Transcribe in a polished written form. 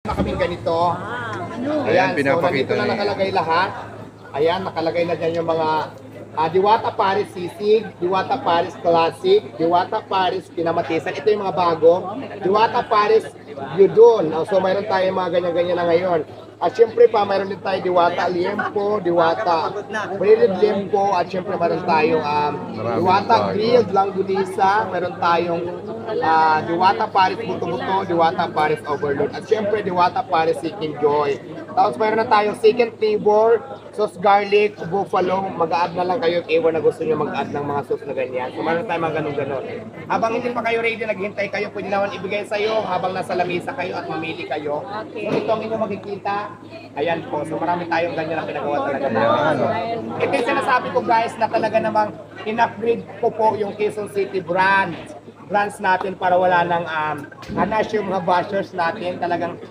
na kaming ganito. Ayan, Ayan, so pinapakita nandito na niya. nakalagay lahat. Ayan, nakalagay na dyan yung mga Diwata Paris Sisig, Diwata Paris Classic, Diwata Paris Pinamatisan. Ito yung mga bago. Diwata Paris Yudon. So mayroon tayong mga ganyan-ganyan na ngayon. At syempre pa, mayroon din tayo Diwata Liempo, Diwata Breaded Liempo, at syempre mayroon tayong Diwata bago. Grilled Langgunisa, mayroon tayong Diwata Paris Buto-Buto, Diwata Paris Overload, at syempre Diwata Paris Seeking Joy. Tapos mayroon na tayong chicken flavor, sauce garlic, buffalo, mag-add na lang kayo if ever na gusto nyo mag-add ng mga sauce na ganyan. So mayroon tayong mga ganun-ganon. Habang hindi pa kayo ready, naghihintay kayo, pwede naman ibigay sa iyo habang nasa lamesa kayo at mamili kayo. So ito ang inyong makikita. Ayan po. So marami tayong ganyan na pinagawa talaga namin. So, ito yung sinasabi ko guys na talaga namang in-upgrade ko po yung Quezon City brands natin para wala nang hanas yung mga bashers natin. Talagang